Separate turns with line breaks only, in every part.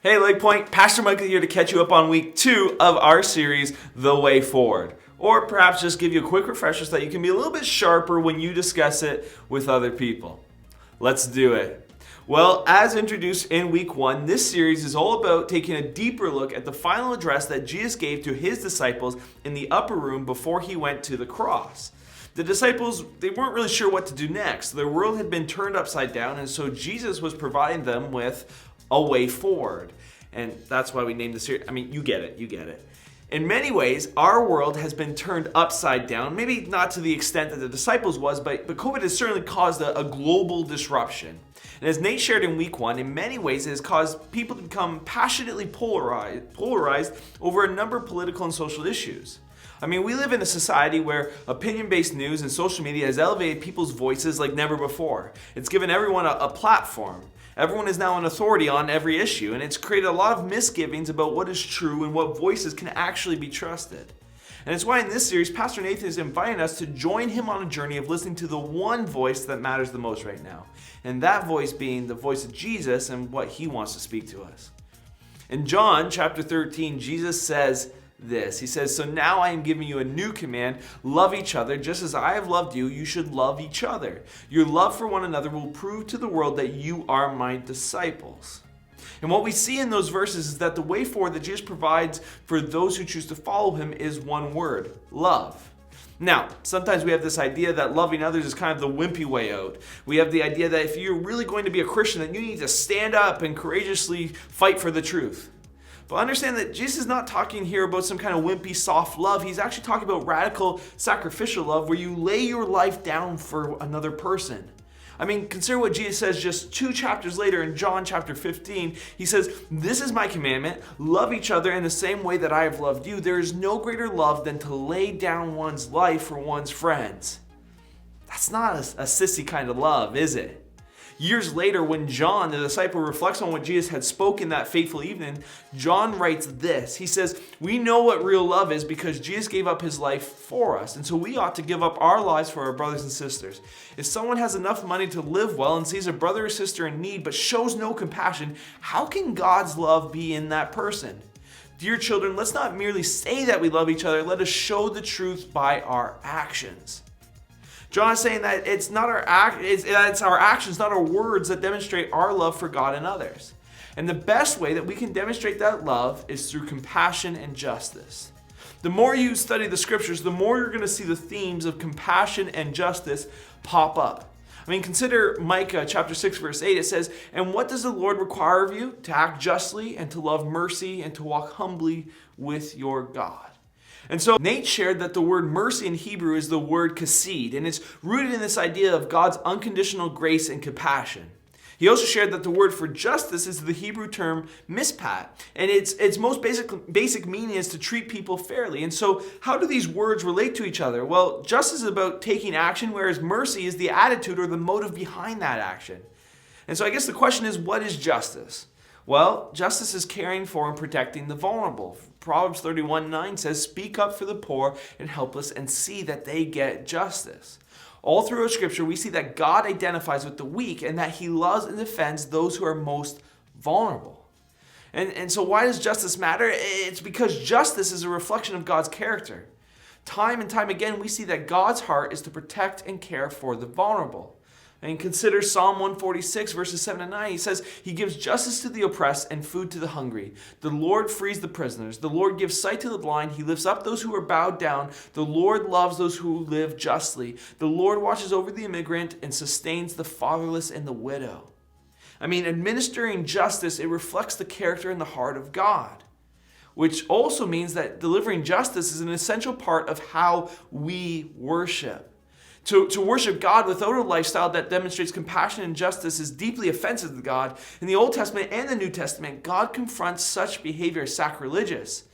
Hey Lake Point, Pastor Michael here to catch you up on week 2 of our series, The Way Forward. Or perhaps just give you a quick refresher so that you can be a little bit sharper when you discuss it with other people. Let's do it. Well, as introduced in week 1, this series is all about taking a deeper look at the final address that Jesus gave to his disciples in the upper room before he went to the cross. The disciples, they weren't really sure what to do next. Their world had been turned upside down, and so Jesus was providing them with a way forward. And that's why we named the series. I mean, you get it. In many ways, our world has been turned upside down. Maybe not to the extent that the disciples was, but COVID has certainly caused a global disruption. And as Nate shared in week 1, in many ways it has caused people to become passionately polarized over a number of political and social issues. I mean, we live in a society where opinion-based news and social media has elevated people's voices like never before. It's given everyone a platform. Everyone is now an authority on every issue, and it's created a lot of misgivings about what is true and what voices can actually be trusted. And it's why in this series, Pastor Nathan is inviting us to join him on a journey of listening to the one voice that matters the most right now. And that voice being the voice of Jesus and what he wants to speak to us. In John chapter 13, Jesus says this. He says, "So now I am giving you a new command. Love each other. Just as I have loved you, you should love each other. Your love for one another will prove to the world that you are my disciples." And what we see in those verses is that the way forward that Jesus provides for those who choose to follow him is one word: love. Now, sometimes we have this idea that loving others is kind of the wimpy way out. We have the idea that if you're really going to be a Christian, then you need to stand up and courageously fight for the truth. But understand that Jesus is not talking here about some kind of wimpy, soft love. He's actually talking about radical, sacrificial love where you lay your life down for another person. I mean, consider what Jesus says just 2 chapters later in John chapter 15. He says, "This is my commandment, love each other in the same way that I have loved you. There is no greater love than to lay down one's life for one's friends." That's not a sissy kind of love, is it? Years later, when John, the disciple, reflects on what Jesus had spoken that fateful evening, John writes this. He says, "We know what real love is because Jesus gave up his life for us, and so we ought to give up our lives for our brothers and sisters. If someone has enough money to live well and sees a brother or sister in need but shows no compassion, how can God's love be in that person? Dear children, let's not merely say that we love each other, let us show the truth by our actions." John is saying that it's our actions, not our words, that demonstrate our love for God and others. And the best way that we can demonstrate that love is through compassion and justice. The more you study the scriptures, the more you're going to see the themes of compassion and justice pop up. I mean, consider Micah chapter 6, verse 8. It says, "And what does the Lord require of you? To act justly and to love mercy and to walk humbly with your God." And so Nate shared that the word mercy in Hebrew is the word chesed, and it's rooted in this idea of God's unconditional grace and compassion. He also shared that the word for justice is the Hebrew term mishpat, and its most basic meaning is to treat people fairly. And so how do these words relate to each other? Well, justice is about taking action, whereas mercy is the attitude or the motive behind that action. And so I guess the question is, what is justice? Well, justice is caring for and protecting the vulnerable. Proverbs 31:9 says, "Speak up for the poor and helpless and see that they get justice." All throughout Scripture, we see that God identifies with the weak and that he loves and defends those who are most vulnerable. And so why does justice matter? It's because justice is a reflection of God's character. Time and time again, we see that God's heart is to protect and care for the vulnerable. And consider Psalm 146, verses 7 and 9. He says, "He gives justice to the oppressed and food to the hungry. The Lord frees the prisoners. The Lord gives sight to the blind. He lifts up those who are bowed down. The Lord loves those who live justly. The Lord watches over the immigrant and sustains the fatherless and the widow." I mean, administering justice, it reflects the character and the heart of God, which also means that delivering justice is an essential part of how we worship. To worship God without a lifestyle that demonstrates compassion and justice is deeply offensive to God. In the Old Testament and the New Testament, God confronts such behavior as sacrilegious.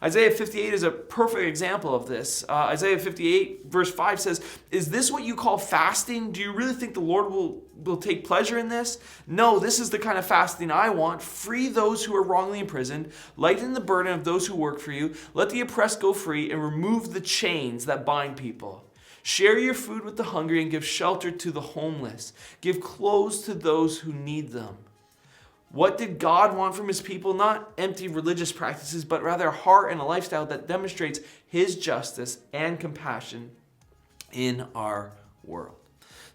Isaiah 58 is a perfect example of this. Isaiah 58 verse 5 says, "Is this what you call fasting? Do you really think the Lord will take pleasure in this? No, this is the kind of fasting I want. Free those who are wrongly imprisoned. Lighten the burden of those who work for you. Let the oppressed go free and remove the chains that bind people. Share your food with the hungry and give shelter to the homeless. Give clothes to those who need them." What did God want from his people? Not empty religious practices, but rather a heart and a lifestyle that demonstrates his justice and compassion in our world.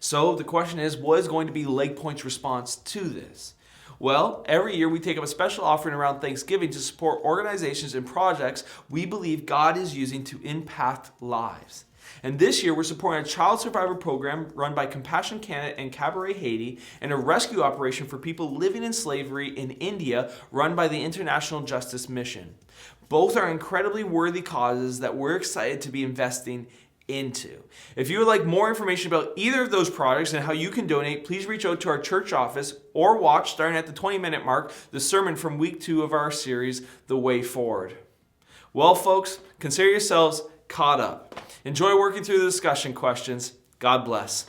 So the question is, what is going to be Lake Point's response to this? Well, every year we take up a special offering around Thanksgiving to support organizations and projects we believe God is using to impact lives. And this year we're supporting a child survivor program run by Compassion Canada and Cabaret Haiti, and a rescue operation for people living in slavery in India run by the International Justice Mission. Both are incredibly worthy causes that we're excited to be investing into. If you would like more information about either of those projects and how you can donate, please reach out to our church office or watch, starting at the 20-minute mark, the sermon from week 2 of our series, The Way Forward. Well, folks, consider yourselves caught up. Enjoy working through the discussion questions. God bless.